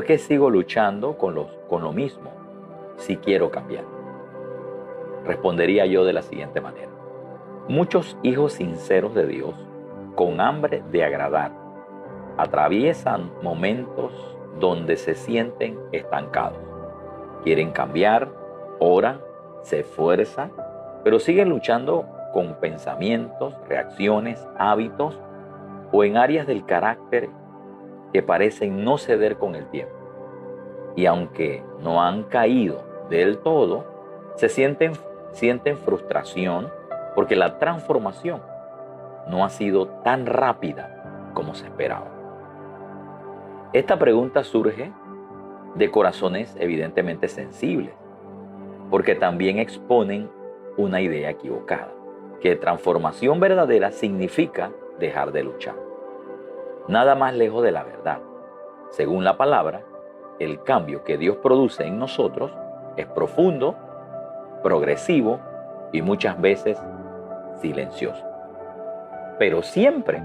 ¿Por qué sigo luchando con lo mismo si quiero cambiar? Respondería yo de la siguiente manera. Muchos hijos sinceros de Dios, con hambre de agradar, atraviesan momentos donde se sienten estancados. Quieren cambiar, oran, se esfuerzan, pero siguen luchando con pensamientos, reacciones, hábitos o en áreas del carácter que parecen no ceder con el tiempo. Y aunque no han caído del todo, sienten frustración porque la transformación no ha sido tan rápida como se esperaba. Esta pregunta surge de corazones evidentemente sensibles, porque también exponen una idea equivocada, que transformación verdadera significa dejar de luchar. Nada más lejos de la verdad. Según la palabra, el cambio que Dios produce en nosotros es profundo, progresivo y muchas veces silencioso. Pero siempre,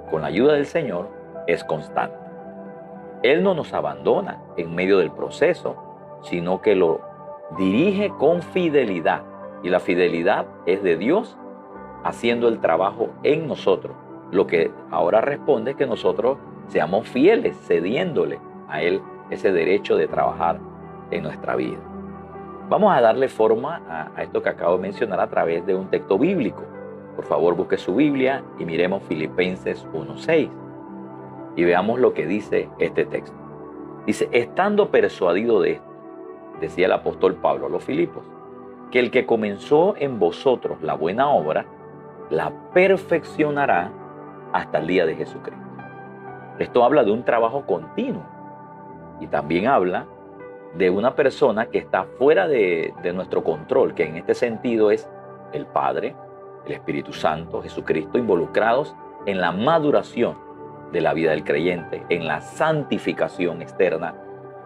con la ayuda del Señor, es constante. Él no nos abandona en medio del proceso, sino que lo dirige con fidelidad. Y la fidelidad es de Dios haciendo el trabajo en nosotros. Lo que ahora responde es que nosotros seamos fieles, cediéndole a Él ese derecho de trabajar en nuestra vida. Vamos a darle forma a esto que acabo de mencionar a través de un texto bíblico. Por favor, busque su Biblia y miremos Filipenses 1:6 y veamos lo que dice este texto. Dice, estando persuadido de esto, decía el apóstol Pablo a los Filipos, que el que comenzó en vosotros la buena obra, la perfeccionará hasta el día de Jesucristo. Esto habla de un trabajo continuo y también habla de una persona que está fuera de nuestro control, que en este sentido es el Padre, el Espíritu Santo, Jesucristo, involucrados en la maduración de la vida del creyente, en la santificación externa,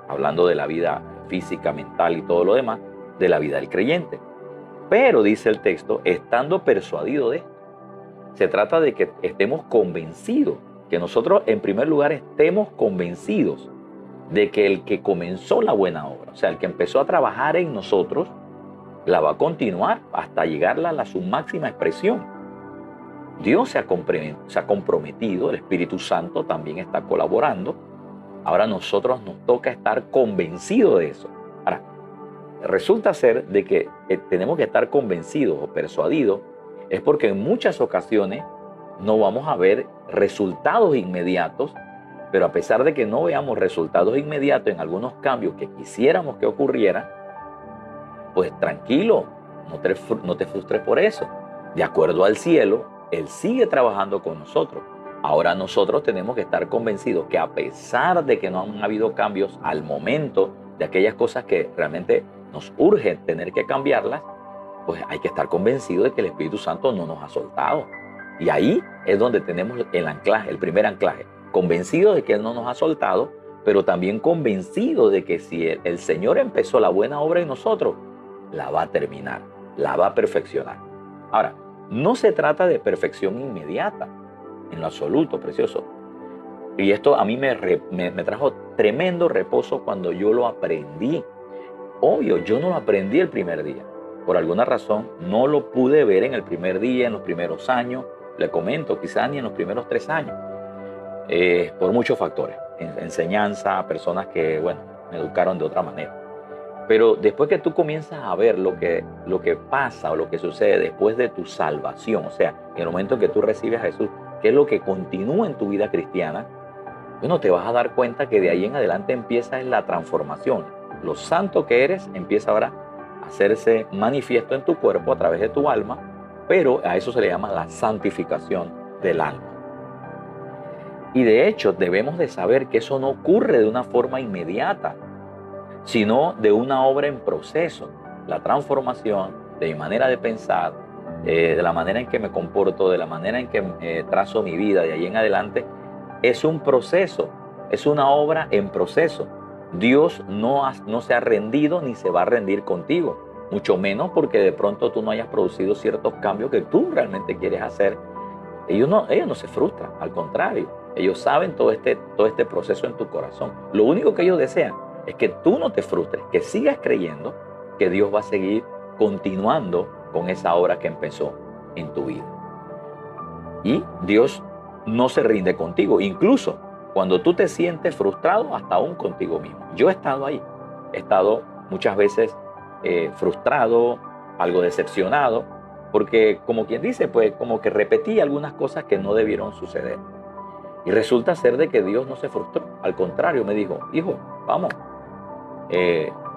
hablando de la vida física, mental y todo lo demás, de la vida del creyente. Pero, dice el texto, estando persuadido de esto, se trata de que estemos convencidos, que nosotros en primer lugar estemos convencidos de que el que comenzó la buena obra, o sea, el que empezó a trabajar en nosotros, la va a continuar hasta llegarla a su máxima expresión. Dios se ha comprometido, el Espíritu Santo también está colaborando. Ahora nosotros nos toca estar convencidos de eso. Ahora, resulta ser de que tenemos que estar convencidos o persuadidos, es porque en muchas ocasiones no vamos a ver resultados inmediatos, pero a pesar de que no veamos resultados inmediatos en algunos cambios que quisiéramos que ocurrieran, pues tranquilo, no te frustres por eso. De acuerdo al cielo, Él sigue trabajando con nosotros. Ahora nosotros tenemos que estar convencidos que a pesar de que no han habido cambios al momento de aquellas cosas que realmente nos urge tener que cambiarlas, pues hay que estar convencidos de que el Espíritu Santo no nos ha soltado. Y ahí es donde tenemos el anclaje, el primer anclaje. Convencidos de que Él no nos ha soltado, pero también convencidos de que si el Señor empezó la buena obra en nosotros, la va a terminar, la va a perfeccionar. Ahora, no se trata de perfección inmediata, en lo absoluto, precioso. Y esto a mí me trajo tremendo reposo cuando yo lo aprendí. Obvio, yo no lo aprendí el primer día. Por alguna razón, no lo pude ver en el primer día, en los primeros años. Le comento, quizás ni en los primeros 3 años. Por muchos factores. Enseñanza, personas que, bueno, me educaron de otra manera. Pero después que tú comienzas a ver lo que pasa o lo que sucede después de tu salvación, o sea, en el momento en que tú recibes a Jesús, qué es lo que continúa en tu vida cristiana, bueno, te vas a dar cuenta que de ahí en adelante empieza la transformación. Lo santo que eres empieza ahora a hacerse manifiesto en tu cuerpo a través de tu alma, pero a eso se le llama la santificación del alma. Y de hecho debemos de saber que eso no ocurre de una forma inmediata, sino de una obra en proceso. La transformación de mi manera de pensar, de la manera en que me comporto, de la manera en que trazo mi vida de ahí en adelante, es un proceso, es una obra en proceso. Dios no se ha rendido ni se va a rendir contigo, mucho menos porque de pronto tú no hayas producido ciertos cambios que tú realmente quieres hacer. Ellos no se frustran, al contrario. Ellos saben todo este proceso en tu corazón. Lo único que ellos desean es que tú no te frustres, que sigas creyendo que Dios va a seguir continuando con esa obra que empezó en tu vida. Y Dios no se rinde contigo, incluso cuando tú te sientes frustrado, hasta aún contigo mismo. Yo he estado ahí, he estado muchas veces frustrado, algo decepcionado, porque como quien dice, pues como que repetí algunas cosas que no debieron suceder. Y resulta ser de que Dios no se frustró, al contrario, me dijo, hijo, vamos,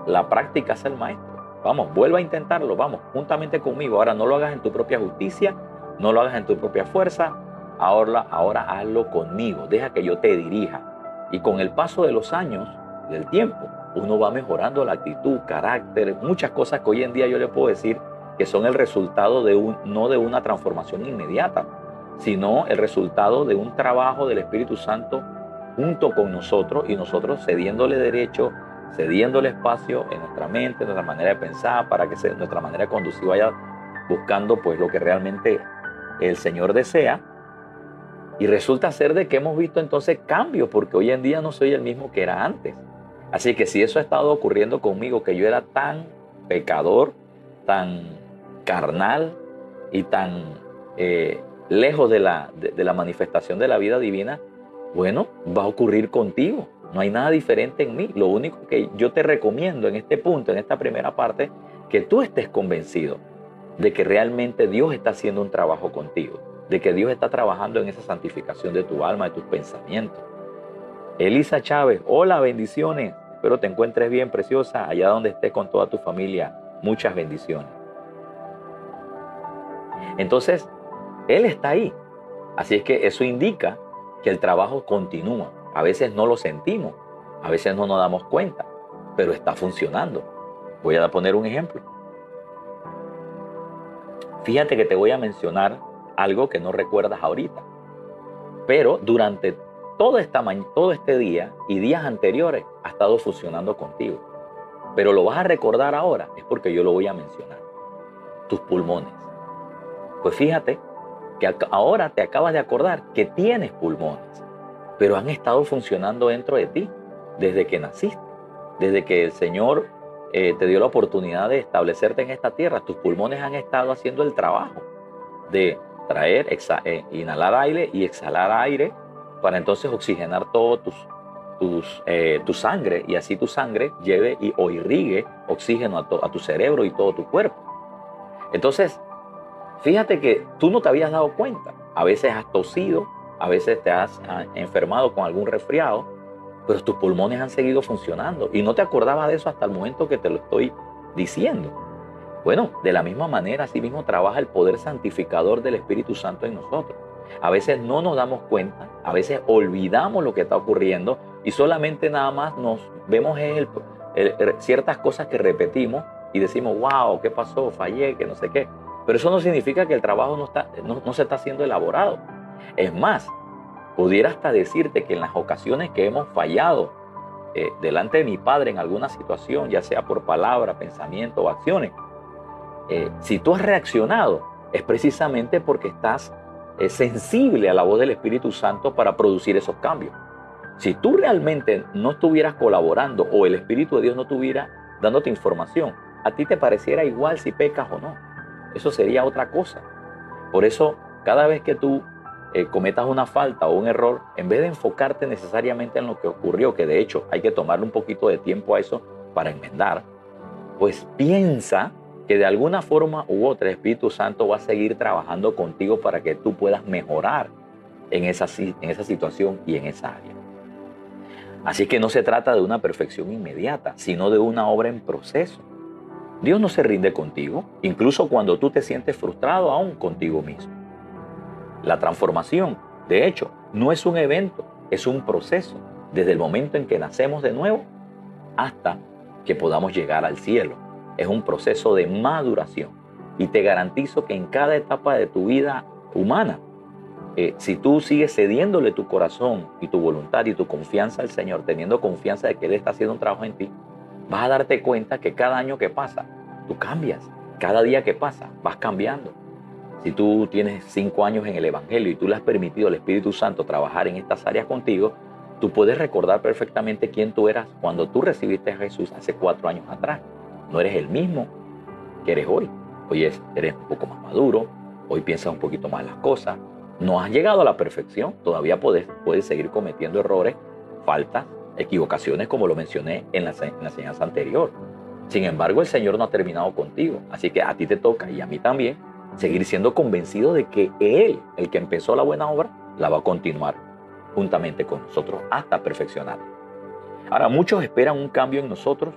la práctica es el maestro, vamos, vuelva a intentarlo, vamos, juntamente conmigo. Ahora no lo hagas en tu propia justicia, no lo hagas en tu propia fuerza, ahora hazlo conmigo, deja que yo te dirija. Y con el paso de los años, del tiempo, uno va mejorando la actitud, carácter, muchas cosas que hoy en día yo le puedo decir que son el resultado no de una transformación inmediata, sino el resultado de un trabajo del Espíritu Santo junto con nosotros, y nosotros cediéndole derecho, cediéndole espacio en nuestra mente, en nuestra manera de pensar, para que nuestra manera de conducir vaya buscando pues lo que realmente el Señor desea. Y resulta ser de que hemos visto entonces cambios, porque hoy en día no soy el mismo que era antes. Así que si eso ha estado ocurriendo conmigo, que yo era tan pecador, tan carnal y tan lejos de la manifestación de la vida divina, bueno, va a ocurrir contigo. No hay nada diferente en mí. Lo único que yo te recomiendo en este punto, en esta primera parte, que tú estés convencido de que realmente Dios está haciendo un trabajo contigo, de que Dios está trabajando en esa santificación de tu alma, de tus pensamientos. Elisa Chávez, hola, bendiciones. Espero te encuentres bien, preciosa, allá donde estés con toda tu familia. Muchas bendiciones. Entonces, Él está ahí. Así es que eso indica que el trabajo continúa. A veces no lo sentimos, a veces no nos damos cuenta, pero está funcionando. Voy a poner un ejemplo. Fíjate que te voy a mencionar algo que no recuerdas ahorita, pero durante todo este día y días anteriores ha estado funcionando contigo. Pero lo vas a recordar ahora, es porque yo lo voy a mencionar. Tus pulmones. Pues fíjate que ahora te acabas de acordar que tienes pulmones, pero han estado funcionando dentro de ti desde que naciste, desde que el Señor te dio la oportunidad de establecerte en esta tierra. Tus pulmones han estado haciendo el trabajo de traer, inhalar aire y exhalar aire para entonces oxigenar todo tu sangre, y así tu sangre lleve o irrigue oxígeno a tu cerebro y todo tu cuerpo. Entonces, fíjate que tú no te habías dado cuenta. A veces has tosido, a veces te has enfermado con algún resfriado, pero tus pulmones han seguido funcionando y no te acordabas de eso hasta el momento que te lo estoy diciendo. Bueno, de la misma manera, así mismo trabaja el poder santificador del Espíritu Santo en nosotros. A veces no nos damos cuenta, a veces olvidamos lo que está ocurriendo y solamente nada más nos vemos ciertas cosas que repetimos y decimos, wow, ¿qué pasó? Fallé, que no sé qué. Pero eso no significa que el trabajo no se está haciendo elaborado. Es más, pudiera hasta decirte que en las ocasiones que hemos fallado delante de mi Padre en alguna situación, ya sea por palabra, pensamiento o acciones, si tú has reaccionado, es precisamente porque estás sensible a la voz del Espíritu Santo para producir esos cambios. Si tú realmente no estuvieras colaborando o el Espíritu de Dios no estuviera dándote información, a ti te pareciera igual si pecas o no. Eso sería otra cosa. Por eso, cada vez que tú cometas una falta o un error, en vez de enfocarte necesariamente en lo que ocurrió, que de hecho hay que tomarle un poquito de tiempo a eso para enmendar, pues piensa que de alguna forma u otra el Espíritu Santo va a seguir trabajando contigo para que tú puedas mejorar en esa situación y en esa área. Así que no se trata de una perfección inmediata, sino de una obra en proceso. Dios no se rinde contigo, incluso cuando tú te sientes frustrado aún contigo mismo. La transformación, de hecho, no es un evento, es un proceso, desde el momento en que nacemos de nuevo hasta que podamos llegar al cielo. Es un proceso de maduración y te garantizo que en cada etapa de tu vida humana, si tú sigues cediéndole tu corazón y tu voluntad y tu confianza al Señor, teniendo confianza de que Él está haciendo un trabajo en ti, vas a darte cuenta que cada año que pasa, tú cambias. Cada día que pasa, vas cambiando. Si tú tienes 5 años en el Evangelio y tú le has permitido al Espíritu Santo trabajar en estas áreas contigo, tú puedes recordar perfectamente quién tú eras cuando tú recibiste a Jesús hace 4 años atrás. No eres el mismo que eres hoy. Hoy eres un poco más maduro, hoy piensas un poquito más las cosas. No has llegado a la perfección, todavía puedes seguir cometiendo errores, faltas, equivocaciones, como lo mencioné en la enseñanza anterior. Sin embargo, el Señor no ha terminado contigo, así que a ti te toca, y a mí también, seguir siendo convencido de que Él, el que empezó la buena obra, la va a continuar juntamente con nosotros hasta perfeccionarla. Ahora, muchos esperan un cambio en nosotros,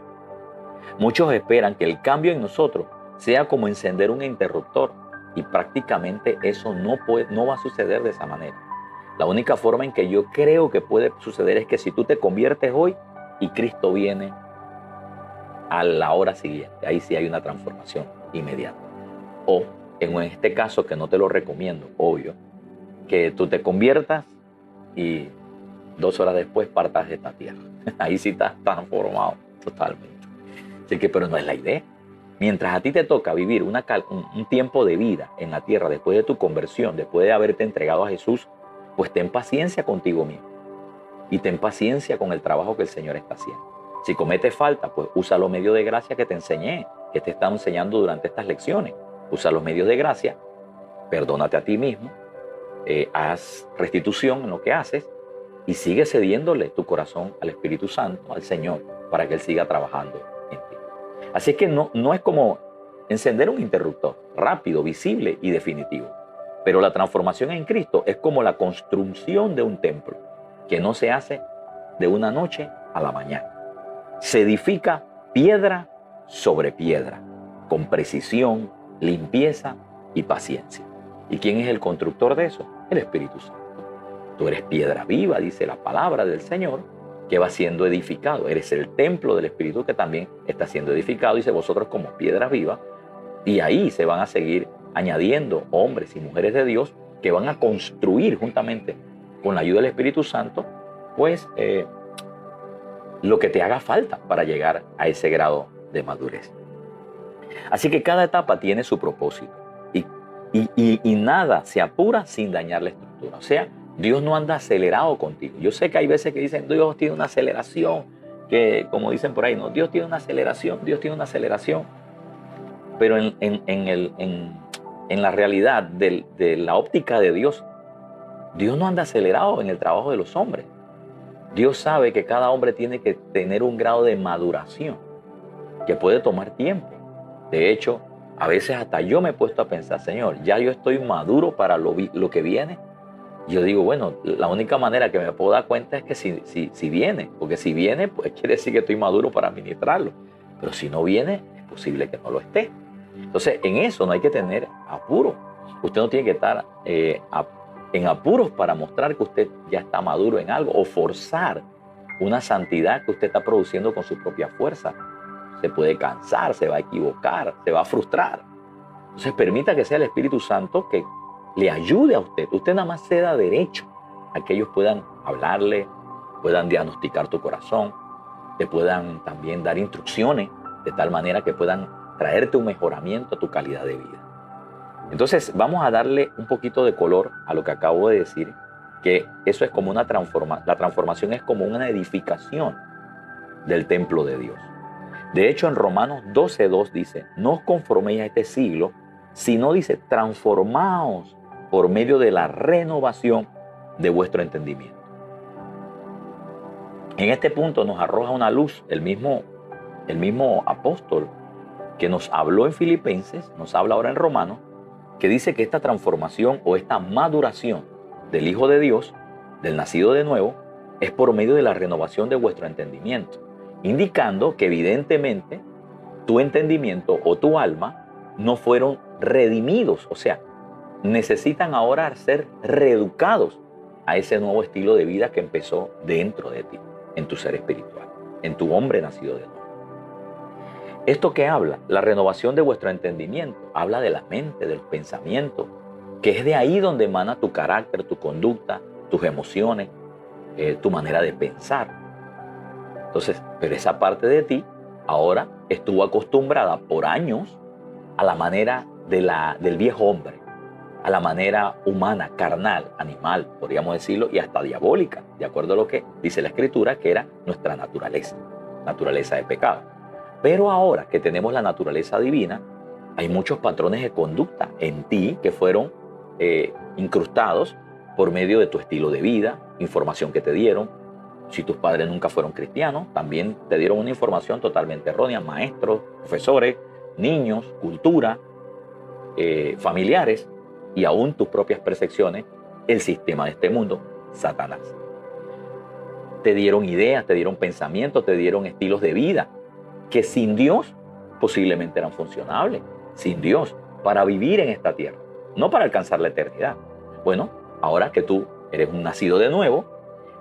muchos esperan que el cambio en nosotros sea como encender un interruptor, y prácticamente eso no va a suceder de esa manera. La única forma en que yo creo que puede suceder es que si tú te conviertes hoy y Cristo viene a la hora siguiente, ahí sí hay una transformación inmediata. O en este caso, que no te lo recomiendo, obvio, que tú te conviertas y 2 horas después partas de esta tierra. Ahí sí estás transformado totalmente. Así que, pero no es la idea. Mientras a ti te toca vivir un tiempo de vida en la tierra después de tu conversión, después de haberte entregado a Jesús, pues ten paciencia contigo mismo y ten paciencia con el trabajo que el Señor está haciendo. Si cometes falta, pues usa los medios de gracia que te enseñé, que te están enseñando durante estas lecciones. Usa los medios de gracia, perdónate a ti mismo, haz restitución en lo que haces y sigue cediéndole tu corazón al Espíritu Santo, al Señor, para que Él siga trabajando en ti. Así es que no es como encender un interruptor, rápido, visible y definitivo. Pero la transformación en Cristo es como la construcción de un templo, que no se hace de una noche a la mañana. Se edifica piedra sobre piedra, con precisión, limpieza y paciencia. ¿Y quién es el constructor de eso? El Espíritu Santo. Tú eres piedra viva, dice la palabra del Señor, que va siendo edificado. Eres el templo del Espíritu que también está siendo edificado, dice, vosotros como piedras vivas. Y ahí se van a seguir añadiendo hombres y mujeres de Dios que van a construir juntamente con la ayuda del Espíritu Santo, pues lo que te haga falta para llegar a ese grado de madurez. Así que cada etapa tiene su propósito y nada se apura sin dañar la estructura. O sea, Dios no anda acelerado contigo. Yo sé que hay veces que dicen, Dios tiene una aceleración, que como dicen por ahí, no, Dios tiene una aceleración, Dios tiene una aceleración. Pero en la realidad de la óptica de Dios, Dios no anda acelerado en el trabajo de los hombres. Dios sabe que cada hombre tiene que tener un grado de maduración que puede tomar tiempo. De hecho, a veces hasta yo me he puesto a pensar, Señor, ya yo estoy maduro para lo que viene. Yo digo, bueno, la única manera que me puedo dar cuenta es que si viene, porque si viene, pues quiere decir que estoy maduro para administrarlo. Pero si no viene, es posible que no lo esté. Entonces, en eso no hay que tener apuro. Usted no tiene que estar en apuros para mostrar que usted ya está maduro en algo o forzar una santidad que usted está produciendo con su propia fuerza. Se puede cansar, se va a equivocar, se va a frustrar. Entonces, permita que sea el Espíritu Santo que le ayude a usted. Usted nada más ceda derecho a que ellos puedan hablarle, puedan diagnosticar tu corazón, te puedan también dar instrucciones de tal manera que puedan traerte un mejoramiento a tu calidad de vida. Entonces vamos a darle un poquito de color a lo que acabo de decir, que eso es como la transformación es como una edificación del templo de Dios. De hecho, en Romanos 12:2 dice, no os conforméis a este siglo, sino dice, transformaos por medio de la renovación de vuestro entendimiento. En este punto nos arroja una luz el mismo apóstol que nos habló en Filipenses, nos habla ahora en Romanos, que dice que esta transformación o esta maduración del Hijo de Dios, del nacido de nuevo, es por medio de la renovación de vuestro entendimiento, indicando que evidentemente tu entendimiento o tu alma no fueron redimidos, o sea, necesitan ahora ser reeducados a ese nuevo estilo de vida que empezó dentro de ti, en tu ser espiritual, en tu hombre nacido de nuevo. Esto que habla, la renovación de vuestro entendimiento, habla de la mente, del pensamiento, que es de ahí donde emana tu carácter, tu conducta, tus emociones, tu manera de pensar. Entonces, pero esa parte de ti ahora estuvo acostumbrada por años a la manera del viejo hombre, a la manera humana, carnal, animal, podríamos decirlo, y hasta diabólica, de acuerdo a lo que dice la Escritura, que era nuestra naturaleza de pecado. Pero ahora que tenemos la naturaleza divina, hay muchos patrones de conducta en ti que fueron incrustados por medio de tu estilo de vida, información que te dieron. Si tus padres nunca fueron cristianos, también te dieron una información totalmente errónea, maestros, profesores, niños, cultura, familiares y aún tus propias percepciones, el sistema de este mundo, Satanás. Te dieron ideas, te dieron pensamientos, te dieron estilos de vida que sin Dios posiblemente eran funcionables, sin Dios, para vivir en esta tierra, no para alcanzar la eternidad. Bueno, ahora que tú eres un nacido de nuevo,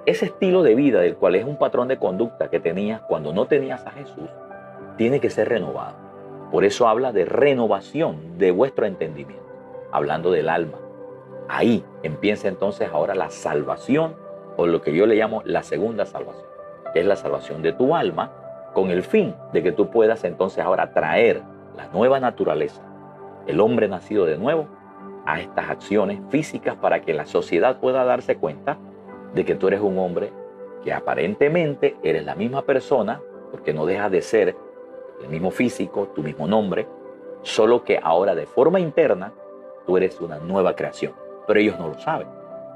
ese estilo de vida del cual es un patrón de conducta que tenías cuando no tenías a Jesús, tiene que ser renovado. Por eso habla de renovación de vuestro entendimiento, hablando del alma. Ahí empieza entonces ahora la salvación, o lo que yo le llamo la segunda salvación, que es la salvación de tu alma, con el fin de que tú puedas entonces ahora traer la nueva naturaleza, el hombre nacido de nuevo, a estas acciones físicas para que la sociedad pueda darse cuenta de que tú eres un hombre que aparentemente eres la misma persona, porque no dejas de ser el mismo físico, tu mismo nombre, solo que ahora de forma interna tú eres una nueva creación. Pero ellos no lo saben.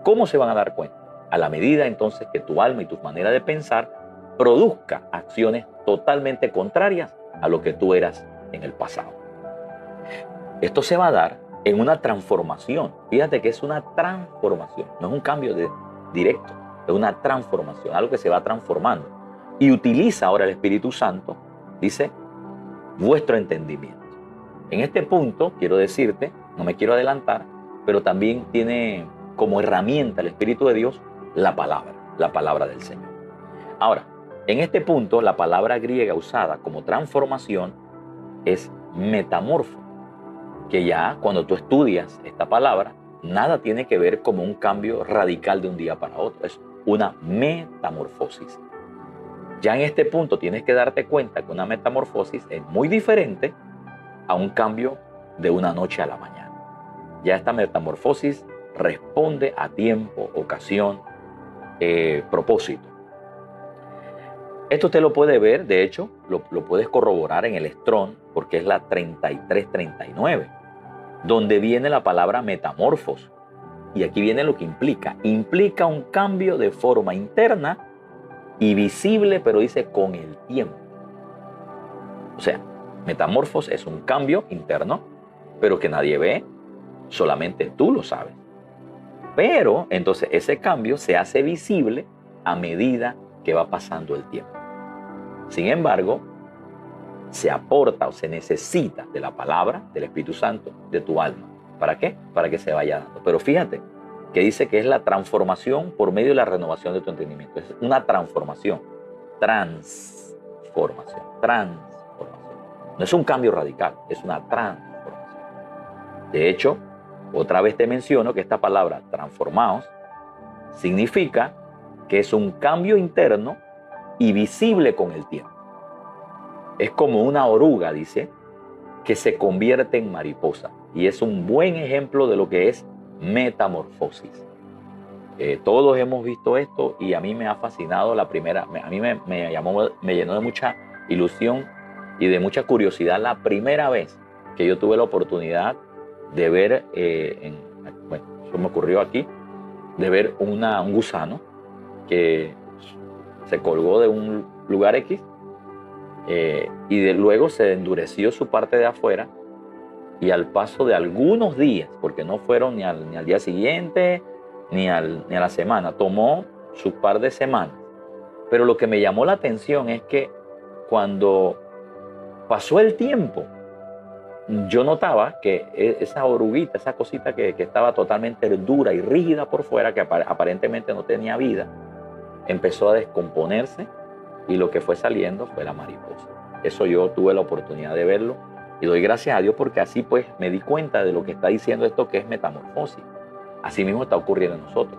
¿Cómo se van a dar cuenta? A la medida entonces que tu alma y tu manera de pensar produzca acciones totalmente contrarias a lo que tú eras en el pasado. Esto se va a dar en una transformación. Fíjate que es una transformación, no es un cambio directo, es una transformación, algo que se va transformando. Y utiliza ahora el Espíritu Santo, dice, vuestro entendimiento. En este punto, quiero decirte, no me quiero adelantar, pero también tiene como herramienta el Espíritu de Dios la palabra del Señor. Ahora, en este punto, la palabra griega usada como transformación es metamorfo, que ya cuando tú estudias esta palabra, nada tiene que ver como un cambio radical de un día para otro, es una metamorfosis. Ya en este punto tienes que darte cuenta que una metamorfosis es muy diferente a un cambio de una noche a la mañana. Ya esta metamorfosis responde a tiempo, ocasión, propósito. Esto usted lo puede ver, de hecho, lo puedes corroborar en el Strong, porque es la 3339, donde viene la palabra metamorfos. Y aquí viene lo que implica. Implica un cambio de forma interna y visible, pero dice con el tiempo. O sea, metamorfos es un cambio interno, pero que nadie ve, solamente tú lo sabes. Pero entonces ese cambio se hace visible a medida que va pasando el tiempo. Sin embargo, se aporta o se necesita de la palabra del Espíritu Santo de tu alma. ¿Para qué? Para que se vaya dando. Pero fíjate que dice que es la transformación por medio de la renovación de tu entendimiento. Es una transformación. Transformación. No es un cambio radical, es una transformación. De hecho, otra vez te menciono que esta palabra transformados significa que es un cambio interno y visible con el tiempo. Es como una oruga, dice, que se convierte en mariposa. Y es un buen ejemplo de lo que es metamorfosis. Todos hemos visto esto y a mí me ha fascinado la primera. A mí me llenó de mucha ilusión y de mucha curiosidad la primera vez que yo tuve la oportunidad de ver, bueno, eso me ocurrió aquí, de ver un gusano que se colgó de un lugar X y luego se endureció su parte de afuera y al paso de algunos días, porque no fueron ni al día siguiente ni a la semana, tomó su par de semanas. Pero lo que me llamó la atención es que cuando pasó el tiempo, yo notaba que esa oruguita, esa cosita que estaba totalmente dura y rígida por fuera, que aparentemente no tenía vida, empezó a descomponerse y lo que fue saliendo fue la mariposa. Eso yo tuve la oportunidad de verlo y doy gracias a Dios porque así pues me di cuenta de lo que está diciendo esto, que es metamorfosis. Así mismo está ocurriendo en nosotros.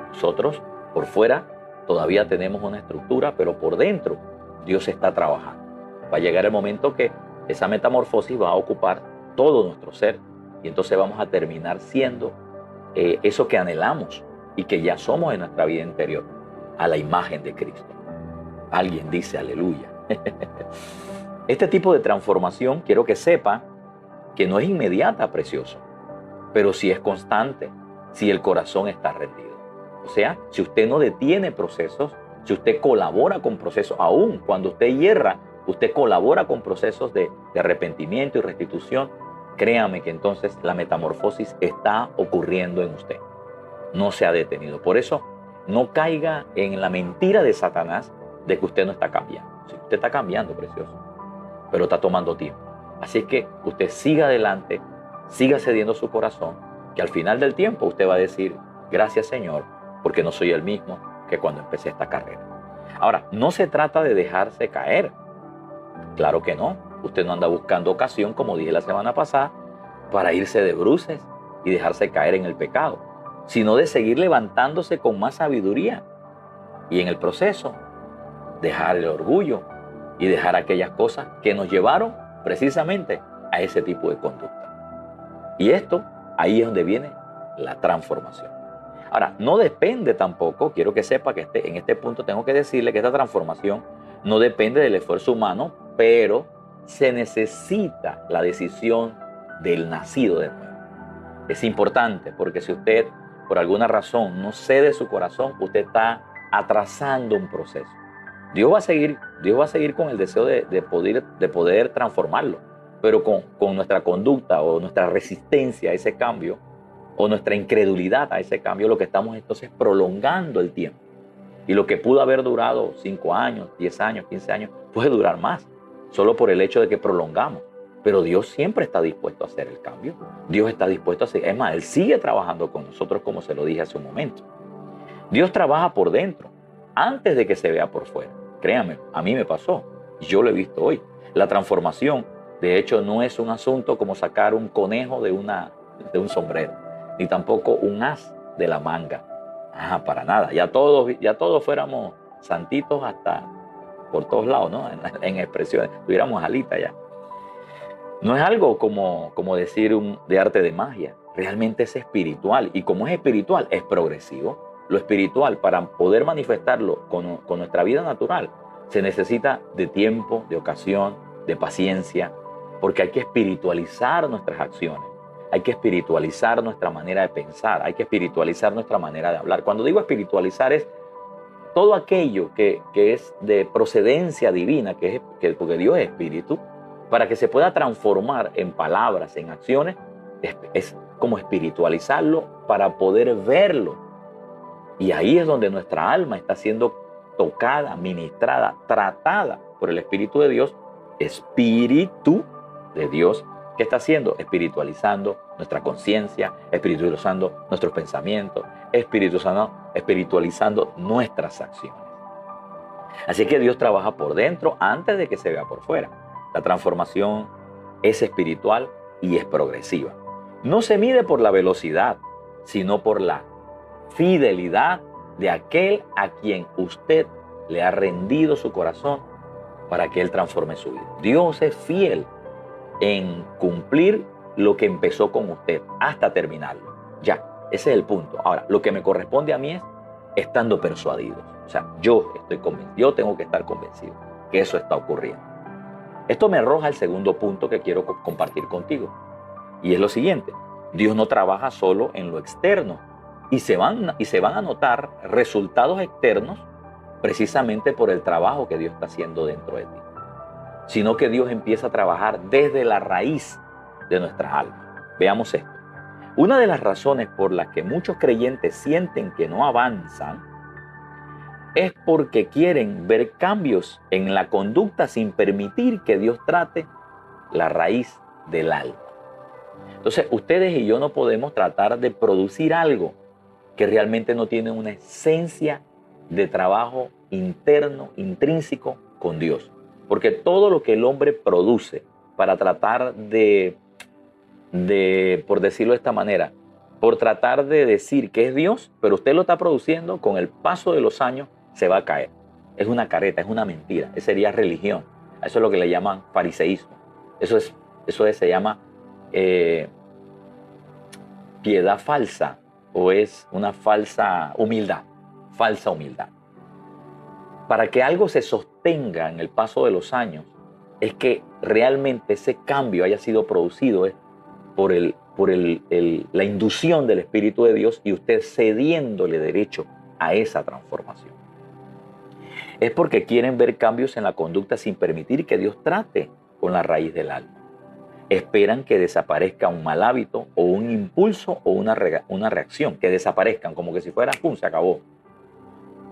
Nosotros por fuera todavía tenemos una estructura, pero por dentro Dios está trabajando. Va a llegar el momento que esa metamorfosis va a ocupar todo nuestro ser Y entonces vamos a terminar siendo eso que anhelamos y que ya somos en nuestra vida interior, a la imagen de Cristo. Alguien dice aleluya. Este tipo de transformación quiero que sepa que no es inmediata, precioso, pero sí es constante si el corazón está rendido. O sea, si usted no detiene procesos, si usted colabora con procesos, aún cuando usted hierra, usted colabora con procesos de arrepentimiento y restitución, créame que entonces la metamorfosis está ocurriendo en usted. No se ha detenido. Por eso, no caiga en la mentira de Satanás de que usted no está cambiando. Sí, usted está cambiando, precioso, pero está tomando tiempo. Así es que usted siga adelante, siga cediendo su corazón, que al final del tiempo usted va a decir, gracias Señor, porque no soy el mismo que cuando empecé esta carrera. Ahora, no se trata de dejarse caer. Claro que no. Usted no anda buscando ocasión, como dije la semana pasada, para irse de bruces y dejarse caer en el pecado, sino de seguir levantándose con más sabiduría y en el proceso dejar el orgullo y dejar aquellas cosas que nos llevaron precisamente a ese tipo de conducta. Y esto, ahí es donde viene la transformación. Ahora, no depende tampoco, quiero que sepa que en este punto tengo que decirle que esta transformación no depende del esfuerzo humano, pero se necesita la decisión del nacido de nuevo. Es importante porque si usted por alguna razón no cede su corazón, usted está atrasando un proceso. Dios va a seguir con el deseo de poder transformarlo, pero con nuestra conducta o nuestra resistencia a ese cambio o nuestra incredulidad a ese cambio, lo que estamos entonces prolongando el tiempo. Y lo que pudo haber durado 5 años, 10 años, 15 años, puede durar más, solo por el hecho de que prolongamos. Pero Dios siempre está dispuesto a hacer el cambio. Dios está dispuesto a hacer, es más, Él sigue trabajando con nosotros, como se lo dije hace un momento. Dios trabaja por dentro, antes de que se vea por fuera. Créanme, a mí me pasó, y yo lo he visto hoy. La transformación, de hecho, no es un asunto como sacar un conejo de un sombrero, ni tampoco un as de la manga. Para nada. Ya todos fuéramos santitos hasta por todos lados, ¿no? En expresiones, tuviéramos alitas ya. No es algo como decir de arte de magia. Realmente es espiritual. Y como es espiritual, es progresivo. Lo espiritual, para poder manifestarlo con nuestra vida natural, se necesita de tiempo, de ocasión, de paciencia, porque hay que espiritualizar nuestras acciones. Hay que espiritualizar nuestra manera de pensar, hay que espiritualizar nuestra manera de hablar. Cuando digo espiritualizar es todo aquello que es de procedencia divina, porque Dios es espíritu, para que se pueda transformar en palabras, en acciones, es como espiritualizarlo para poder verlo. Y ahí es donde nuestra alma está siendo tocada, ministrada, tratada por el Espíritu de Dios, Espíritu de Dios. ¿Qué está haciendo? Espiritualizando nuestra conciencia, espiritualizando nuestros pensamientos, espiritualizando nuestras acciones. Así que Dios trabaja por dentro antes de que se vea por fuera. La transformación es espiritual y es progresiva. No se mide por la velocidad, sino por la fidelidad de aquel a quien usted le ha rendido su corazón para que Él transforme su vida. Dios es fiel en cumplir lo que empezó con usted hasta terminarlo. Ya, ese es el punto. Ahora, lo que me corresponde a mí es estando persuadido. O sea, yo estoy convencido, yo tengo que estar convencido que eso está ocurriendo. Esto me arroja el segundo punto que quiero compartir contigo. Y es lo siguiente: Dios no trabaja solo en lo externo y se van a notar resultados externos precisamente por el trabajo que Dios está haciendo dentro de ti, sino que Dios empieza a trabajar desde la raíz de nuestras almas. Veamos esto. Una de las razones por las que muchos creyentes sienten que no avanzan es porque quieren ver cambios en la conducta sin permitir que Dios trate la raíz del alma. Entonces, ustedes y yo no podemos tratar de producir algo que realmente no tiene una esencia de trabajo interno, intrínseco con Dios. Porque todo lo que el hombre produce para tratar por decirlo de esta manera, por tratar de decir que es Dios, pero usted lo está produciendo, con el paso de los años se va a caer. Es una careta, es una mentira. Eso sería religión. Eso es lo que le llaman fariseísmo. Se llama piedad falsa o es una falsa humildad. Falsa humildad. Para que algo se sostenga en el paso de los años, es que realmente ese cambio haya sido producido por la inducción del Espíritu de Dios y usted cediéndole derecho a esa transformación. Es porque quieren ver cambios en la conducta sin permitir que Dios trate con la raíz del alma. Esperan que desaparezca un mal hábito o un impulso o una reacción, que desaparezcan como que si fuera, ¡pum!, se acabó.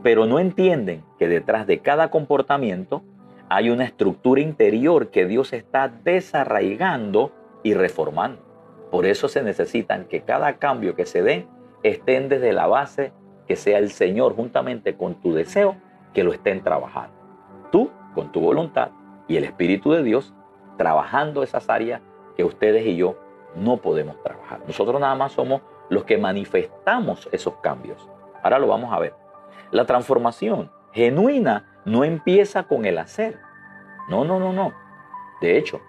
Pero no entienden que detrás de cada comportamiento hay una estructura interior que Dios está desarraigando y reformando. Por eso se necesitan que cada cambio que se dé estén desde la base, que sea el Señor juntamente con tu deseo, que lo estén trabajando. Tú con tu voluntad y el Espíritu de Dios trabajando esas áreas que ustedes y yo no podemos trabajar. Nosotros nada más somos los que manifestamos esos cambios. Ahora lo vamos a ver. La transformación genuina no empieza con el hacer. No. De hecho,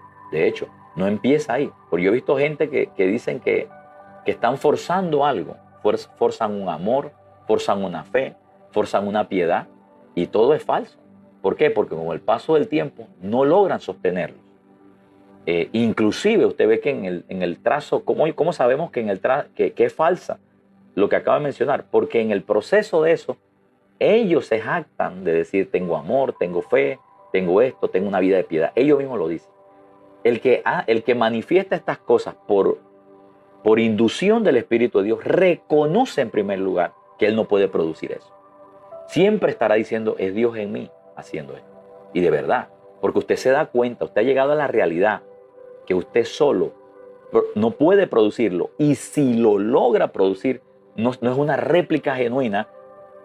no empieza ahí. Porque yo he visto gente que dicen que están forzando algo. Forzan un amor, forzan una fe, forzan una piedad. Y todo es falso. ¿Por qué? Porque con el paso del tiempo no logran sostenerlo. Inclusive usted ve que en el trazo, ¿cómo sabemos que es falsa lo que acabo de mencionar? Porque en el proceso de eso, ellos se jactan de decir, tengo amor, tengo fe, tengo esto, tengo una vida de piedad. Ellos mismos lo dicen. El que manifiesta estas cosas por inducción del Espíritu de Dios, reconoce en primer lugar que Él no puede producir eso. Siempre estará diciendo, es Dios en mí haciendo esto. Y de verdad, porque usted se da cuenta, usted ha llegado a la realidad que usted solo no puede producirlo. Y si lo logra producir, no es una réplica genuina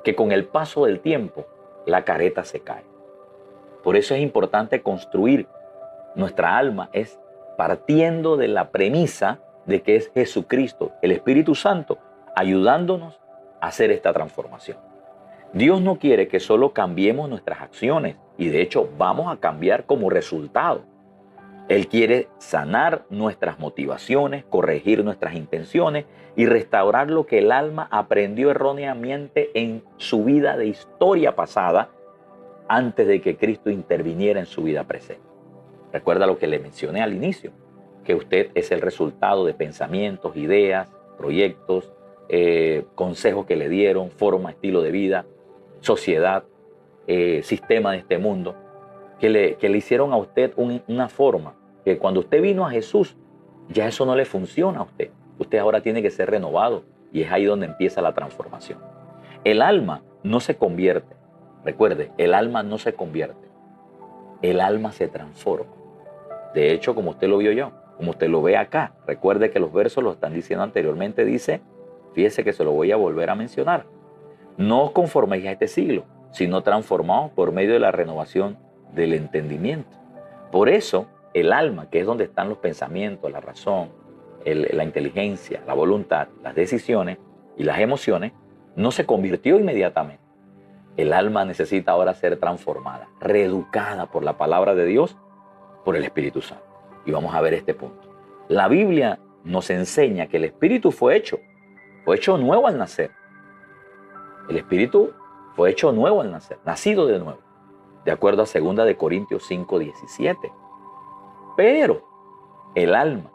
que con el paso del tiempo la careta se cae. Por eso es importante construir nuestra alma, es partiendo de la premisa de que es Jesucristo, el Espíritu Santo, ayudándonos a hacer esta transformación. Dios no quiere que solo cambiemos nuestras acciones y de hecho vamos a cambiar como resultado. Él quiere sanar nuestras motivaciones, corregir nuestras intenciones y restaurar lo que el alma aprendió erróneamente en su vida de historia pasada antes de que Cristo interviniera en su vida presente. Recuerda lo que le mencioné al inicio, que usted es el resultado de pensamientos, ideas, proyectos, consejos que le dieron, forma, estilo de vida, sociedad, sistema de este mundo, que le hicieron a usted una forma, que cuando usted vino a Jesús, ya eso no le funciona a usted. Usted ahora tiene que ser renovado y es ahí donde empieza la transformación. El alma no se convierte. Recuerde, el alma no se convierte. El alma se transforma. De hecho, como usted lo vio yo, como usted lo ve acá, recuerde que los versos lo están diciendo anteriormente, dice, fíjese que se lo voy a volver a mencionar. No os conforméis a este siglo, sino transformaos por medio de la renovación del entendimiento. Por eso, el alma, que es donde están los pensamientos, la razón, la inteligencia, la voluntad, las decisiones y las emociones, no se convirtió inmediatamente. El alma necesita ahora ser transformada, reeducada por la palabra de Dios, por el Espíritu Santo. Y vamos a ver este punto. La Biblia nos enseña que el Espíritu fue hecho nuevo al nacer. El Espíritu fue hecho nuevo al nacer, nacido de nuevo, de acuerdo a 2 Corintios 5:17. Pero el alma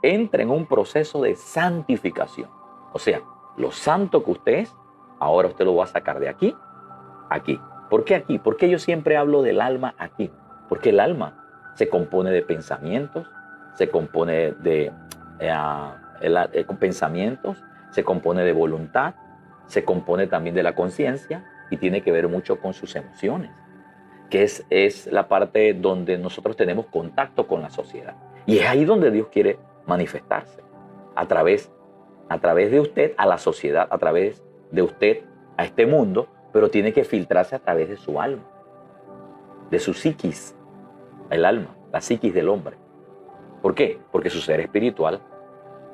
entra en un proceso de santificación. O sea, lo santo que usted es, ahora usted lo va a sacar de aquí, aquí. ¿Por qué aquí? ¿Por qué yo siempre hablo del alma aquí? Porque el alma se compone de pensamientos, se compone de pensamientos, se compone de voluntad, se compone también de la conciencia y tiene que ver mucho con sus emociones, que es la parte donde nosotros tenemos contacto con la sociedad. Y es ahí donde Dios quiere manifestarse, a través de usted a la sociedad, a través de usted a este mundo, pero tiene que filtrarse a través de su alma, de su psiquis, el alma, la psiquis del hombre. ¿Por qué? Porque su ser espiritual,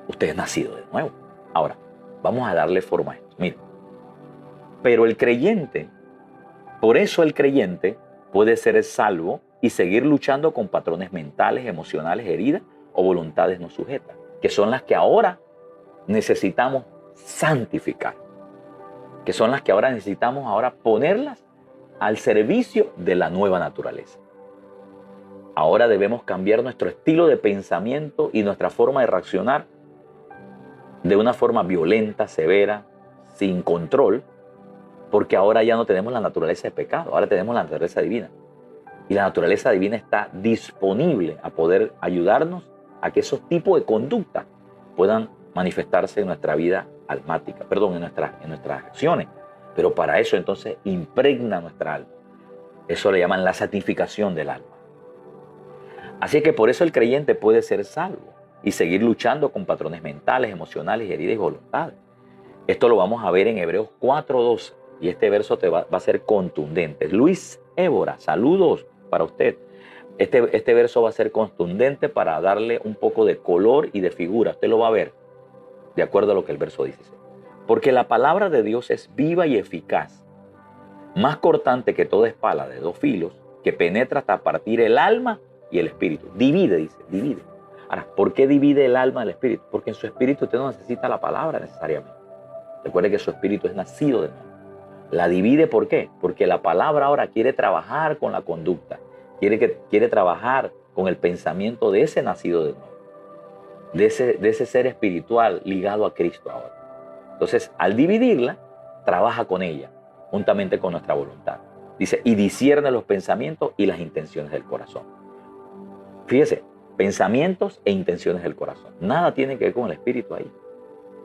usted es nacido de nuevo. Ahora, vamos a darle forma a esto. Mire, pero el creyente, por eso el creyente puede ser salvo y seguir luchando con patrones mentales, emocionales, heridas o voluntades no sujetas, que son las que ahora necesitamos santificar, que son las que ahora necesitamos ponerlas al servicio de la nueva naturaleza. Ahora debemos cambiar nuestro estilo de pensamiento y nuestra forma de reaccionar de una forma violenta, severa, sin control, porque ahora ya no tenemos la naturaleza de pecado, ahora tenemos la naturaleza divina. Y la naturaleza divina está disponible a poder ayudarnos a que esos tipos de conducta puedan manifestarse en nuestra vida almática, en nuestras acciones. Pero para eso entonces impregna nuestra alma. Eso le llaman la santificación del alma. Así que por eso el creyente puede ser salvo y seguir luchando con patrones mentales, emocionales, heridas y voluntades. Esto lo vamos a ver en Hebreos 4:12 y este verso va a ser contundente. Luis Évora, saludos para usted. Este verso va a ser contundente para darle un poco de color y de figura. Usted lo va a ver de acuerdo a lo que el verso dice. Porque la palabra de Dios es viva y eficaz, más cortante que toda espada de dos filos, que penetra hasta partir el alma y el espíritu. Divide, dice, divide. Ahora, ¿por qué divide el alma del espíritu? Porque en su espíritu usted no necesita la palabra necesariamente. Recuerde que su espíritu es nacido de nuevo. La divide, ¿por qué? Porque la palabra ahora quiere trabajar con la conducta, quiere trabajar con el pensamiento de ese nacido de nuevo, de ese ser espiritual ligado a Cristo ahora. Entonces, al dividirla, trabaja con ella, juntamente con nuestra voluntad. Dice, y discierne los pensamientos y las intenciones del corazón. Fíjese, pensamientos e intenciones del corazón. Nada tiene que ver con el espíritu ahí.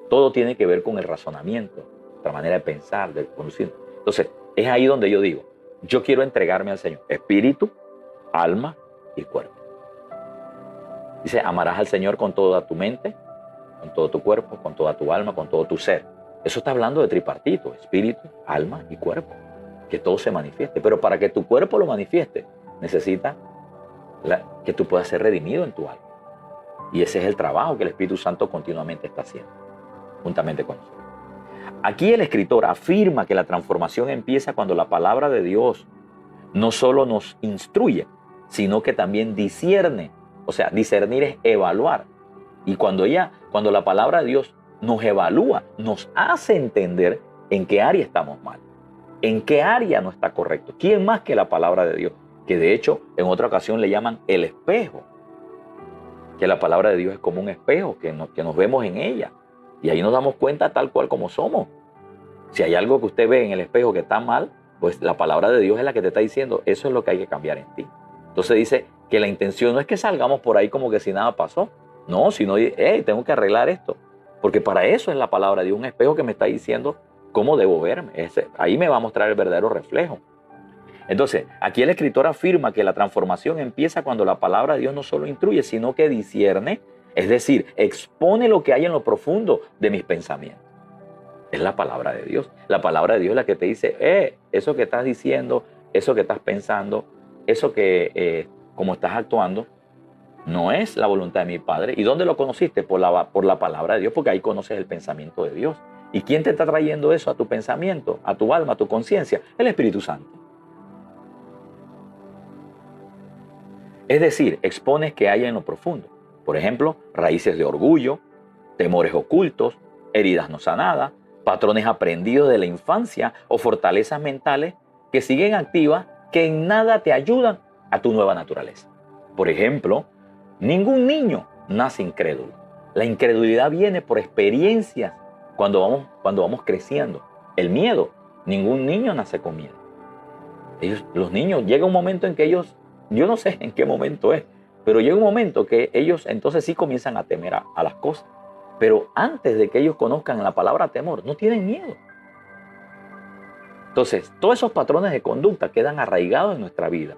Todo tiene que ver con el razonamiento, nuestra manera de pensar, de conducir. Entonces, es ahí donde yo digo, yo quiero entregarme al Señor. Espíritu, alma y cuerpo. Dice, amarás al Señor con toda tu mente, con todo tu cuerpo, con toda tu alma, con todo tu ser. Eso está hablando de tripartito, espíritu, alma y cuerpo. Que todo se manifieste. Pero para que tu cuerpo lo manifieste, necesita que tú puedas ser redimido en tu alma. Y ese es el trabajo que el Espíritu Santo continuamente está haciendo, juntamente con nosotros. Aquí el escritor afirma que la transformación empieza cuando la palabra de Dios no solo nos instruye, sino que también discierne. O sea, discernir es evaluar. Y cuando la palabra de Dios nos evalúa, nos hace entender en qué área estamos mal, en qué área no está correcto. ¿Quién más que la palabra de Dios? Que de hecho en otra ocasión le llaman el espejo. Que la palabra de Dios es como un espejo, que nos vemos en ella. Y ahí nos damos cuenta tal cual como somos. Si hay algo que usted ve en el espejo que está mal, pues la palabra de Dios es la que te está diciendo, eso es lo que hay que cambiar en ti. Entonces dice que la intención no es que salgamos por ahí como que si nada pasó. No, sino, tengo que arreglar esto. Porque para eso es la palabra de Dios, un espejo que me está diciendo cómo debo verme. Ahí me va a mostrar el verdadero reflejo. Entonces, aquí el escritor afirma que la transformación empieza cuando la palabra de Dios no solo instruye, sino que discierne, es decir, expone lo que hay en lo profundo de mis pensamientos. Es la palabra de Dios. La palabra de Dios es la que te dice, eso que estás diciendo, eso que estás pensando, eso que, como estás actuando, no es la voluntad de mi Padre. ¿Y dónde lo conociste? Por la palabra de Dios, porque ahí conoces el pensamiento de Dios. ¿Y quién te está trayendo eso a tu pensamiento, a tu alma, a tu conciencia? El Espíritu Santo. Es decir, expones que hay en lo profundo. Por ejemplo, raíces de orgullo, temores ocultos, heridas no sanadas, patrones aprendidos de la infancia o fortalezas mentales que siguen activas que en nada te ayudan a tu nueva naturaleza. Por ejemplo, ningún niño nace incrédulo. La incredulidad viene por experiencias cuando vamos creciendo. El miedo, ningún niño nace con miedo. Los niños, llega un momento en que ellos, yo no sé en qué momento es, pero llega un momento que ellos entonces sí comienzan a temer a las cosas. Pero antes de que ellos conozcan la palabra temor, no tienen miedo. Entonces, todos esos patrones de conducta quedan arraigados en nuestra vida.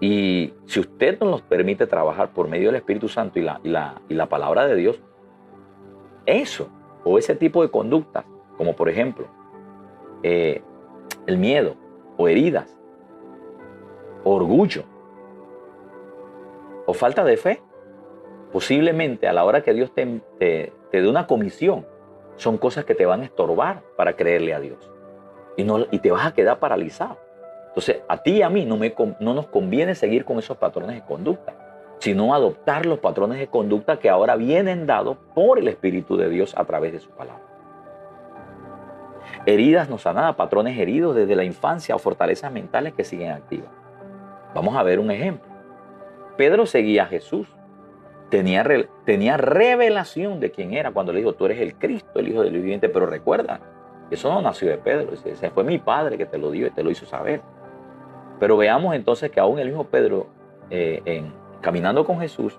Y si usted nos los permite trabajar por medio del Espíritu Santo y la palabra de Dios, eso o ese tipo de conductas, como por ejemplo el miedo o heridas, orgullo o falta de fe, posiblemente a la hora que Dios te dé una comisión, son cosas que te van a estorbar para creerle a Dios. Y te vas a quedar paralizado. Entonces, a ti y a mí no nos conviene seguir con esos patrones de conducta, sino adoptar los patrones de conducta que ahora vienen dados por el Espíritu de Dios a través de su palabra. Heridas no sanadas, patrones heridos desde la infancia o fortalezas mentales que siguen activas. Vamos a ver un ejemplo. Pedro seguía a Jesús. Tenía revelación de quién era cuando le dijo, tú eres el Cristo, el Hijo del Dios viviente. Pero recuerda, eso no nació de Pedro. Ese fue mi Padre que te lo dio y te lo hizo saber. Pero veamos entonces que aún el mismo Pedro, caminando con Jesús,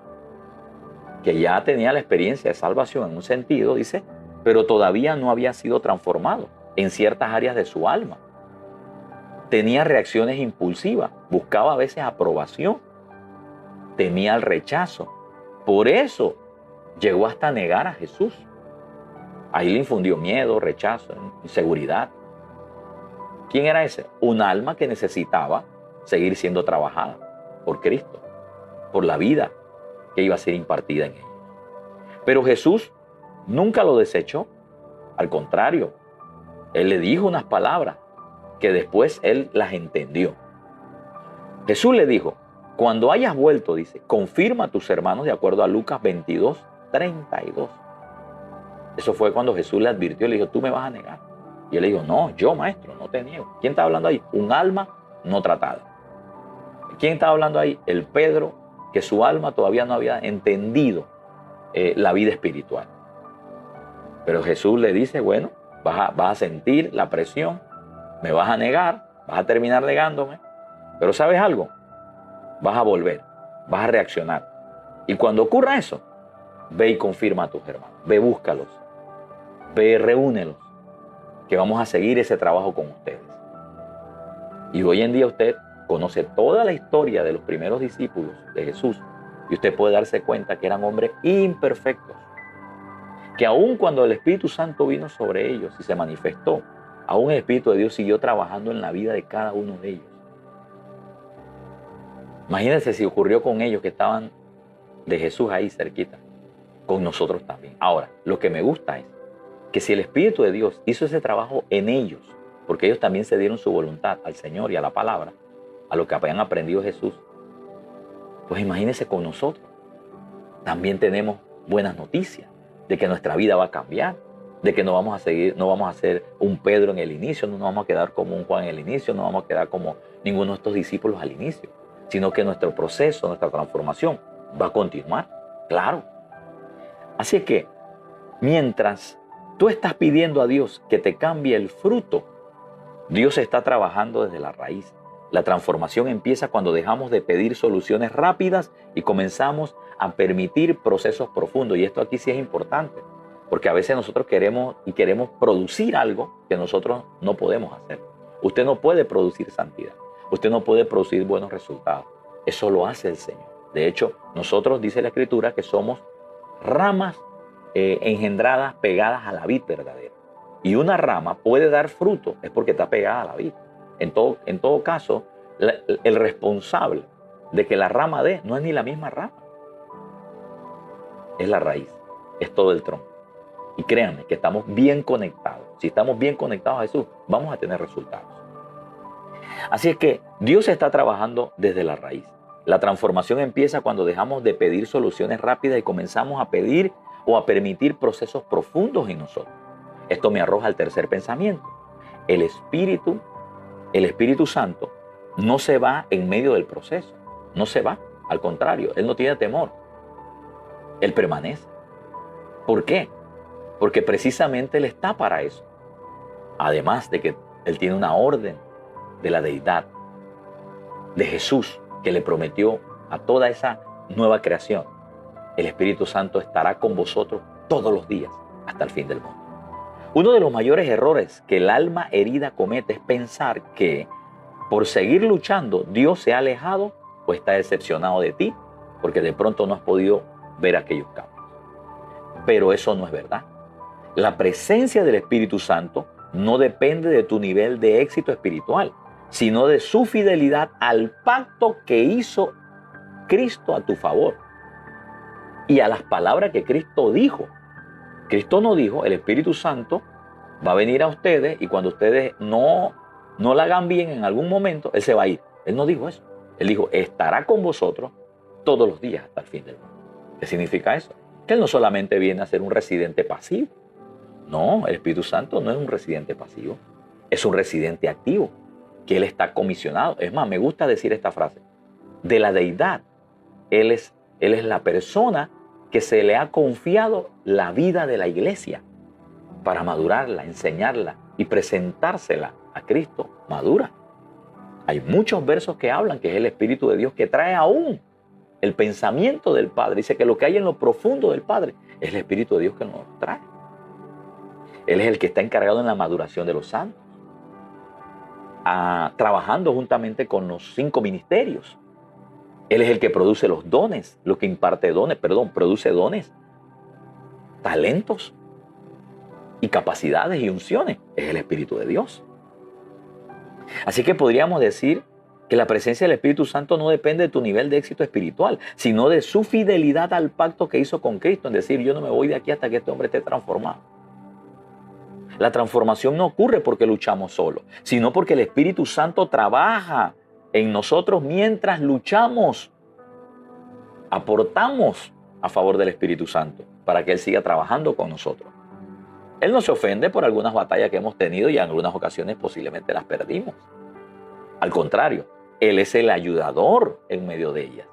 que ya tenía la experiencia de salvación en un sentido, dice, pero todavía no había sido transformado en ciertas áreas de su alma. Tenía reacciones impulsivas, buscaba a veces aprobación, temía el rechazo. Por eso llegó hasta negar a Jesús. Ahí le infundió miedo, rechazo, inseguridad. ¿Quién era ese? Un alma que necesitaba seguir siendo trabajada por Cristo, por la vida que iba a ser impartida en ellos. Pero Jesús nunca lo desechó. Al contrario, Él le dijo unas palabras que después Él las entendió. Jesús le dijo, cuando hayas vuelto, dice, confirma a tus hermanos de acuerdo a Lucas 22:32. Eso fue cuando Jesús le advirtió, le dijo, tú me vas a negar. Y él le dijo, no, yo maestro, no te niego. ¿Quién está hablando ahí? Un alma no tratada. ¿Quién está hablando ahí? El Pedro, que su alma todavía no había entendido la vida espiritual. Pero Jesús le dice, bueno, vas a sentir la presión, me vas a negar, vas a terminar negándome, pero ¿sabes algo? Vas a volver, vas a reaccionar. Y cuando ocurra eso, ve y confirma a tus hermanos, ve, búscalos, ve, reúnelos, que vamos a seguir ese trabajo con ustedes. Y hoy en día usted conoce toda la historia de los primeros discípulos de Jesús y usted puede darse cuenta que eran hombres imperfectos, que aun cuando el Espíritu Santo vino sobre ellos y se manifestó, aún el Espíritu de Dios siguió trabajando en la vida de cada uno de ellos. Imagínense si ocurrió con ellos que estaban de Jesús ahí cerquita, con nosotros también. Ahora, lo que me gusta es que si el Espíritu de Dios hizo ese trabajo en ellos, porque ellos también se dieron su voluntad al Señor y a la palabra, a lo que habían aprendido Jesús, pues imagínense con nosotros. También tenemos buenas noticias de que nuestra vida va a cambiar, de que no vamos a ser un Pedro en el inicio, no nos vamos a quedar como un Juan en el inicio, no vamos a quedar como ninguno de estos discípulos al inicio, sino que nuestro proceso, nuestra transformación va a continuar, claro. Así es que, mientras tú estás pidiendo a Dios que te cambie el fruto, Dios está trabajando desde la raíz. La transformación empieza cuando dejamos de pedir soluciones rápidas y comenzamos a permitir procesos profundos. Y esto aquí sí es importante, porque a veces nosotros queremos producir algo que nosotros no podemos hacer. Usted no puede producir santidad. Usted no puede producir buenos resultados. Eso lo hace el Señor. De hecho, nosotros, dice la Escritura, que somos ramas engendradas, pegadas a la vid verdadera. Y una rama puede dar fruto, es porque está pegada a la vid. En todo caso, el responsable de que la rama dé no es ni la misma rama. Es la raíz, es todo el tronco. Y créanme que estamos bien conectados. Si estamos bien conectados a Jesús, vamos a tener resultados. Así es que Dios está trabajando desde la raíz. La transformación empieza cuando dejamos de pedir soluciones rápidas y comenzamos a pedir o a permitir procesos profundos en nosotros. Esto me arroja al tercer pensamiento. El Espíritu Santo no se va en medio del proceso. No se va. Al contrario, Él no tiene temor. Él permanece. ¿Por qué? Porque precisamente Él está para eso. Además de que Él tiene una orden de la deidad, de Jesús, que le prometió a toda esa nueva creación. El Espíritu Santo estará con vosotros todos los días hasta el fin del mundo. Uno de los mayores errores que el alma herida comete es pensar que por seguir luchando Dios se ha alejado o está decepcionado de ti porque de pronto no has podido ver aquellos cambios. Pero eso no es verdad. La presencia del Espíritu Santo no depende de tu nivel de éxito espiritual, sino de su fidelidad al pacto que hizo Cristo a tu favor y a las palabras que Cristo dijo. Cristo no dijo, el Espíritu Santo va a venir a ustedes y cuando ustedes no la hagan bien en algún momento, Él se va a ir. Él no dijo eso. Él dijo, estará con vosotros todos los días hasta el fin del mundo. ¿Qué significa eso? Que Él no solamente viene a ser un residente pasivo. No, el Espíritu Santo no es un residente pasivo, es un residente activo, que Él está comisionado. Es más, me gusta decir esta frase, de la deidad, Él es la persona que se le ha confiado la vida de la iglesia para madurarla, enseñarla y presentársela a Cristo madura. Hay muchos versos que hablan que es el Espíritu de Dios que trae aún el pensamiento del Padre. Dice que lo que hay en lo profundo del Padre es el Espíritu de Dios que nos trae. Él es el que está encargado en la maduración de los santos, trabajando juntamente con los 5 ministerios. Él es el que produce los dones, lo que produce dones, talentos y capacidades y unciones. Es el Espíritu de Dios. Así que podríamos decir que la presencia del Espíritu Santo no depende de tu nivel de éxito espiritual, sino de su fidelidad al pacto que hizo con Cristo, en decir, yo no me voy de aquí hasta que este hombre esté transformado. La transformación no ocurre porque luchamos solos, sino porque el Espíritu Santo trabaja en nosotros mientras luchamos. Aportamos a favor del Espíritu Santo para que Él siga trabajando con nosotros. Él no se ofende por algunas batallas que hemos tenido y en algunas ocasiones posiblemente las perdimos. Al contrario, Él es el ayudador en medio de ellas.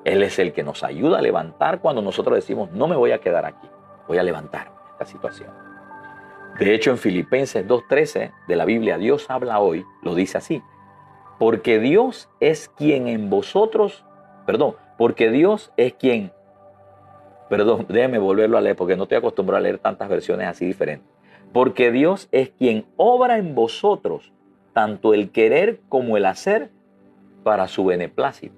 Él es el que nos ayuda a levantar cuando nosotros decimos, no me voy a quedar aquí, voy a levantarme de esta situación. De hecho, en Filipenses 2:13 de la Biblia, Dios habla hoy, lo dice así, porque Dios es quien en vosotros, déjeme volverlo a leer porque no estoy acostumbrado a leer tantas versiones así diferentes. Porque Dios es quien obra en vosotros tanto el querer como el hacer para su beneplácito.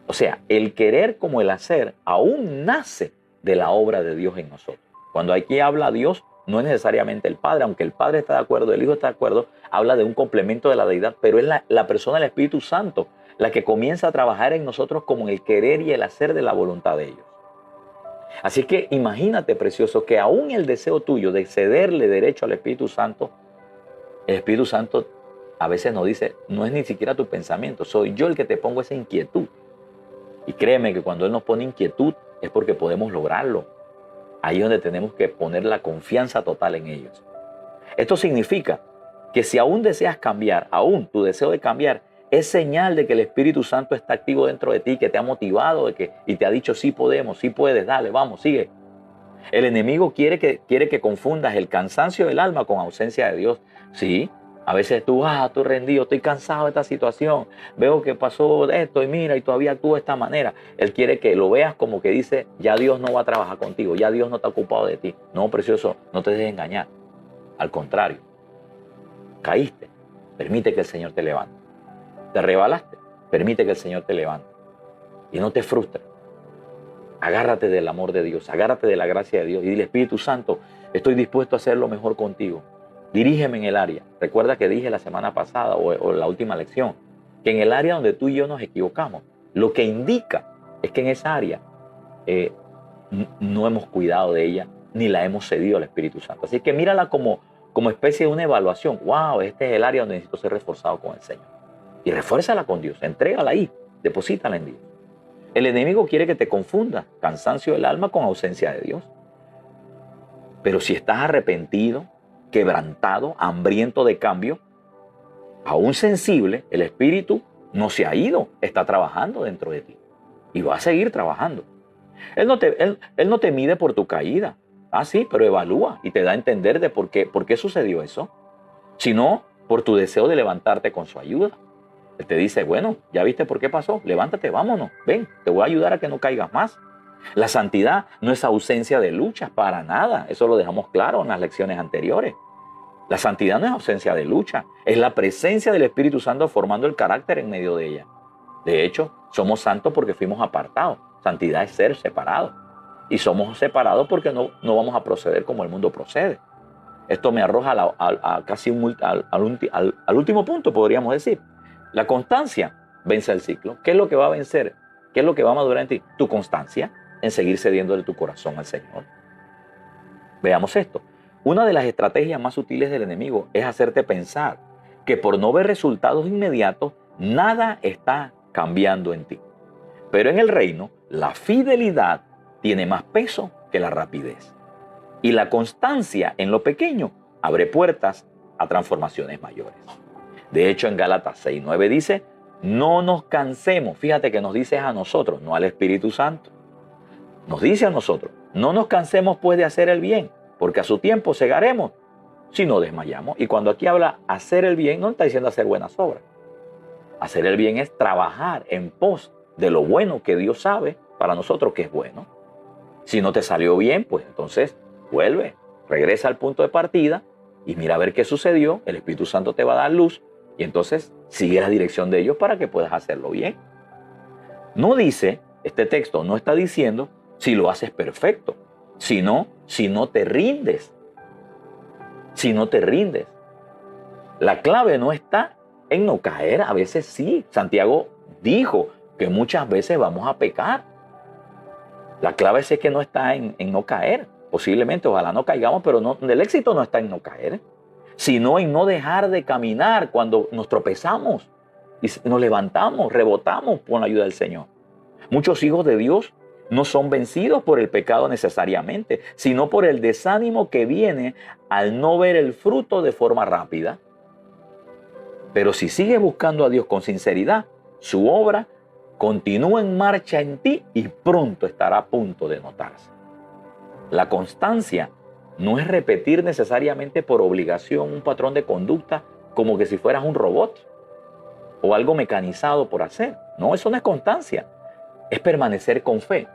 O sea, el querer como el hacer aún nace de la obra de Dios en nosotros. Cuando aquí habla Dios, no es necesariamente el Padre, aunque el Padre está de acuerdo, el Hijo está de acuerdo, habla de un complemento de la deidad, pero es la persona del Espíritu Santo la que comienza a trabajar en nosotros como el querer y el hacer de la voluntad de ellos. Así que imagínate, precioso, que aún el deseo tuyo de cederle derecho al Espíritu Santo, el Espíritu Santo a veces nos dice, no es ni siquiera tu pensamiento, soy yo el que te pongo esa inquietud. Y créeme que cuando Él nos pone inquietud es porque podemos lograrlo. Ahí es donde tenemos que poner la confianza total en ellos. Esto significa que si aún deseas cambiar, aún tu deseo de cambiar, es señal de que el Espíritu Santo está activo dentro de ti, que te ha motivado y te ha dicho, sí podemos, sí puedes, dale, vamos, sigue. El enemigo quiere que confundas el cansancio del alma con ausencia de Dios. Sí, a veces tú rendido, estoy cansado de esta situación, veo que pasó esto y mira, y todavía actúo de esta manera. Él quiere que lo veas como que dice, ya Dios no va a trabajar contigo, ya Dios no está ocupado de ti. No, precioso, no te dejes engañar. Al contrario, caíste, permite que el Señor te levante. Te rebalaste, permite que el Señor te levante. Y no te frustres. Agárrate del amor de Dios, agárrate de la gracia de Dios y dile, Espíritu Santo, estoy dispuesto a hacer lo mejor contigo. Dirígeme en el área. Recuerda que dije la semana pasada o la última lección, que en el área donde tú y yo nos equivocamos, lo que indica es que en esa área no hemos cuidado de ella ni la hemos cedido al Espíritu Santo. Así que mírala como especie de una evaluación. Wow, este es el área donde necesito ser reforzado con el Señor. Y refuérzala con Dios, entrégala ahí, deposítala en Dios. El enemigo quiere que te confunda cansancio del alma con ausencia de Dios. Pero si estás arrepentido, quebrantado, hambriento de cambio, aún sensible, el Espíritu no se ha ido, está trabajando dentro de ti y va a seguir trabajando. Él no te mide por tu caída. Sí, pero evalúa y te da a entender de por qué sucedió eso, sino por tu deseo de levantarte con su ayuda. Él te dice, bueno, ¿ya viste por qué pasó? Levántate, vámonos, ven, te voy a ayudar a que no caigas más. La santidad no es ausencia de luchas, para nada. Eso lo dejamos claro en las lecciones anteriores. La santidad no es ausencia de lucha, es la presencia del Espíritu Santo formando el carácter en medio de ella. De hecho, somos santos porque fuimos apartados. Santidad es ser separado. Y somos separados porque no vamos a proceder como el mundo procede. Esto me arroja al último punto, podríamos decir. La constancia vence el ciclo. ¿Qué es lo que va a vencer? ¿Qué es lo que va a madurar en ti? Tu constancia en seguir cediéndole tu corazón al Señor. Veamos esto. Una de las estrategias más sutiles del enemigo es hacerte pensar que por no ver resultados inmediatos, nada está cambiando en ti. Pero en el reino, la fidelidad tiene más peso que la rapidez. Y la constancia en lo pequeño abre puertas a transformaciones mayores. De hecho, en Gálatas 6:9 dice, no nos cansemos. Fíjate que nos dice a nosotros, no al Espíritu Santo. Nos dice a nosotros, no nos cansemos pues de hacer el bien, porque a su tiempo segaremos si no desmayamos. Y cuando aquí habla hacer el bien, no está diciendo hacer buenas obras. Hacer el bien es trabajar en pos de lo bueno que Dios sabe para nosotros que es bueno. Si no te salió bien, pues entonces vuelve, regresa al punto de partida y mira a ver qué sucedió. El Espíritu Santo te va a dar luz y entonces sigue la dirección de ellos para que puedas hacerlo bien. No dice, este texto no está diciendo si lo haces perfecto, sino si no te rindes. Si no te rindes. La clave no está en no caer. A veces sí. Santiago dijo que muchas veces vamos a pecar. La clave es que no está en no caer. Posiblemente, ojalá no caigamos, pero no, el éxito no está en no caer, sino en no dejar de caminar cuando nos tropezamos y nos levantamos, rebotamos con la ayuda del Señor. Muchos hijos de Dios no son vencidos por el pecado necesariamente, sino por el desánimo que viene al no ver el fruto de forma rápida. Pero si sigues buscando a Dios con sinceridad, su obra continúa en marcha en ti y pronto estará a punto de notarse. La constancia no es repetir necesariamente por obligación un patrón de conducta como que si fueras un robot o algo mecanizado por hacer. No, eso no es constancia. Es permanecer con fe.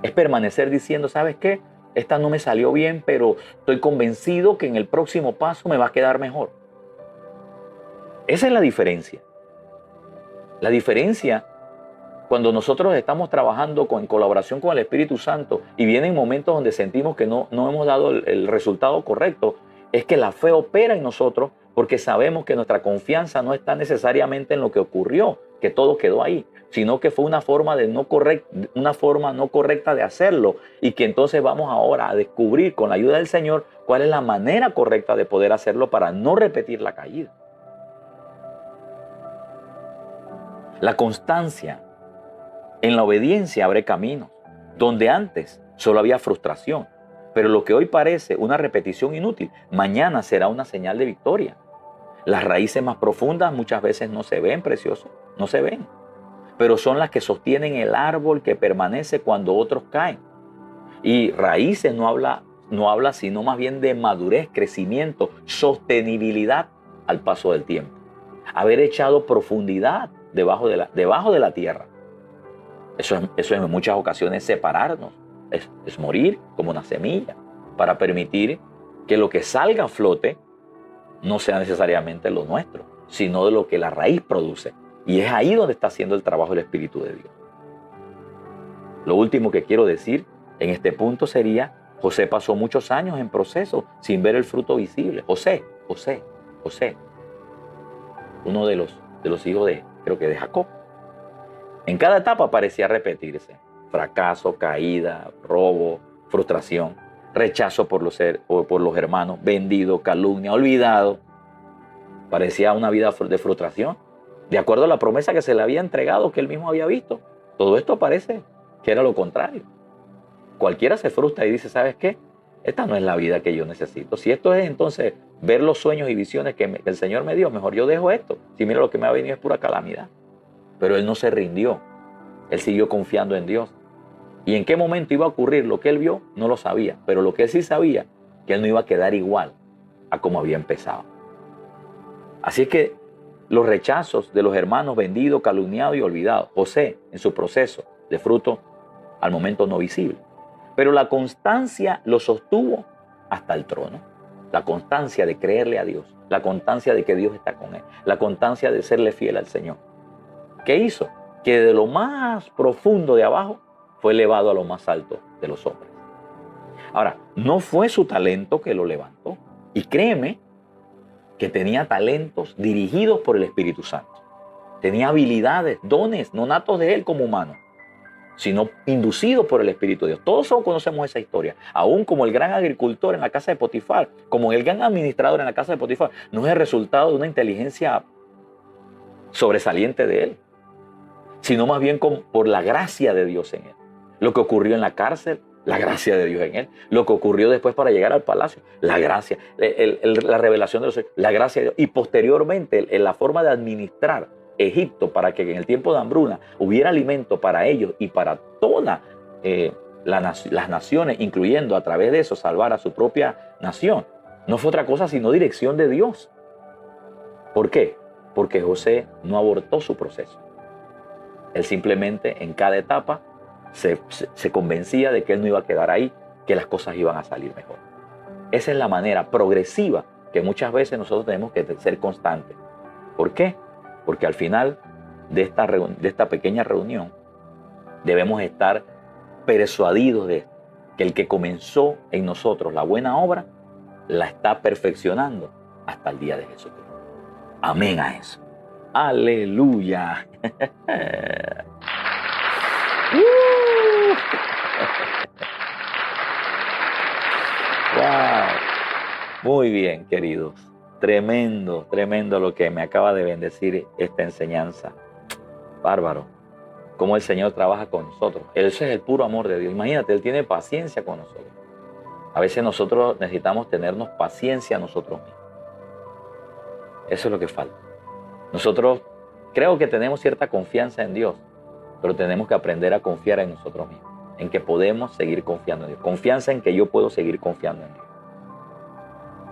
Es permanecer diciendo, ¿sabes qué? Esta no me salió bien, pero estoy convencido que en el próximo paso me va a quedar mejor. Esa es la diferencia. La diferencia cuando nosotros estamos trabajando en colaboración con el Espíritu Santo y vienen momentos donde sentimos que no hemos dado el resultado correcto, es que la fe opera en nosotros porque sabemos que nuestra confianza no está necesariamente en lo que ocurrió, que todo quedó ahí, sino que fue una forma no correcta de hacerlo y que entonces vamos ahora a descubrir con la ayuda del Señor cuál es la manera correcta de poder hacerlo para no repetir la caída. La constancia en la obediencia abre caminos, donde antes solo había frustración, pero lo que hoy parece una repetición inútil, mañana será una señal de victoria. Las raíces más profundas muchas veces no se ven, preciosos, no se ven, pero son las que sostienen el árbol que permanece cuando otros caen. Y raíces no habla sino más bien de madurez, crecimiento, sostenibilidad al paso del tiempo. Haber echado profundidad debajo de la tierra. Eso en muchas ocasiones separarnos, es morir como una semilla para permitir que lo que salga a flote no sea necesariamente lo nuestro, sino de lo que la raíz produce. Y es ahí donde está haciendo el trabajo el Espíritu de Dios. Lo último que quiero decir en este punto sería, José pasó muchos años en proceso sin ver el fruto visible. José, uno de los hijos creo que de Jacob. En cada etapa parecía repetirse. Fracaso, caída, robo, frustración, rechazo por los hermanos, vendido, calumnia, olvidado. Parecía una vida de frustración. De acuerdo a la promesa que se le había entregado, que él mismo había visto. Todo esto parece que era lo contrario. Cualquiera se frustra y dice, ¿sabes qué? Esta no es la vida que yo necesito. Si esto es entonces ver los sueños y visiones que el Señor me dio, mejor yo dejo esto. Si mira lo que me ha venido es pura calamidad. Pero él no se rindió. Él siguió confiando en Dios. ¿Y en qué momento iba a ocurrir lo que él vio? No lo sabía. Pero lo que él sí sabía, que él no iba a quedar igual a como había empezado. Así es que los rechazos de los hermanos vendidos, calumniados y olvidados. José, en su proceso de fruto, al momento no visible. Pero la constancia lo sostuvo hasta el trono. La constancia de creerle a Dios. La constancia de que Dios está con él. La constancia de serle fiel al Señor. ¿Qué hizo? Que de lo más profundo de abajo fue elevado a lo más alto de los hombres. Ahora, no fue su talento que lo levantó. Y créeme que tenía talentos dirigidos por el Espíritu Santo. Tenía habilidades, dones, no natos de él como humano, sino inducidos por el Espíritu de Dios. Todos conocemos esa historia. Aún como el gran agricultor en la casa de Potifar, como el gran administrador en la casa de Potifar, no es el resultado de una inteligencia sobresaliente de él, sino más bien por la gracia de Dios en él. Lo que ocurrió en la cárcel, la gracia de Dios en él. Lo que ocurrió después para llegar al palacio, la gracia. La revelación de los sueños, la gracia de Dios. Y posteriormente, la forma de administrar Egipto para que en el tiempo de hambruna hubiera alimento para ellos y para todas las naciones, incluyendo a través de eso salvar a su propia nación. No fue otra cosa sino dirección de Dios. ¿Por qué? Porque José no abortó su proceso. Él simplemente en cada etapa se convencía de que él no iba a quedar ahí, que las cosas iban a salir mejor. Esa es la manera progresiva que muchas veces nosotros tenemos que ser constantes. ¿Por qué? Porque al final de esta pequeña reunión debemos estar persuadidos de que el que comenzó en nosotros la buena obra la está perfeccionando hasta el día de Jesucristo. Amén a eso. Aleluya. Wow. Muy bien, queridos. Tremendo, tremendo lo que me acaba de bendecir esta enseñanza. Bárbaro. Cómo el Señor trabaja con nosotros. Ese es el puro amor de Dios. Imagínate, Él tiene paciencia con nosotros. A veces nosotros necesitamos tenernos paciencia a nosotros mismos. Eso es lo que falta. Nosotros creo que tenemos cierta confianza en Dios, pero tenemos que aprender a confiar en nosotros mismos, en que podemos seguir confiando en Dios. Confianza en que yo puedo seguir confiando en Dios.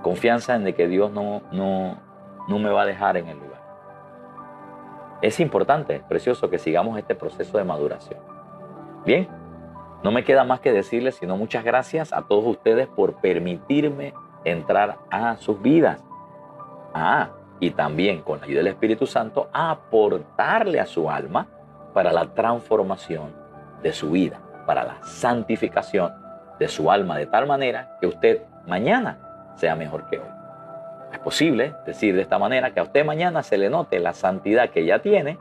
Confianza en de que Dios no me va a dejar en el lugar. Es importante, es precioso que sigamos este proceso de maduración. Bien, no me queda más que decirles sino muchas gracias a todos ustedes por permitirme entrar a sus vidas. Y también con la ayuda del Espíritu Santo aportarle a su alma para la transformación de su vida, para la santificación de su alma, de tal manera que usted mañana sea mejor que hoy. Es posible decir de esta manera que a usted mañana se le note la santidad que ya tiene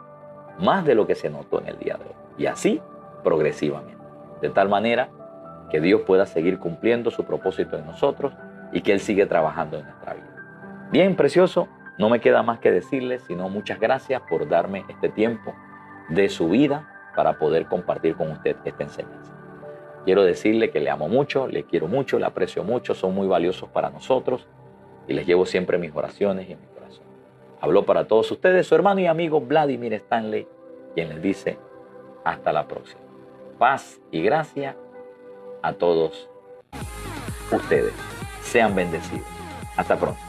más de lo que se notó en el día de hoy. Y así progresivamente. De tal manera que Dios pueda seguir cumpliendo su propósito en nosotros y que Él sigue trabajando en nuestra vida. Bien, precioso, no me queda más que decirles sino muchas gracias por darme este tiempo de su vida para poder compartir con usted esta enseñanza. Quiero decirle que le amo mucho, le quiero mucho, le aprecio mucho, son muy valiosos para nosotros y les llevo siempre mis oraciones y en mi corazón. Habló para todos ustedes su hermano y amigo Vladimir Stanley, quien les dice hasta la próxima. Paz y gracia a todos ustedes. Sean bendecidos. Hasta pronto.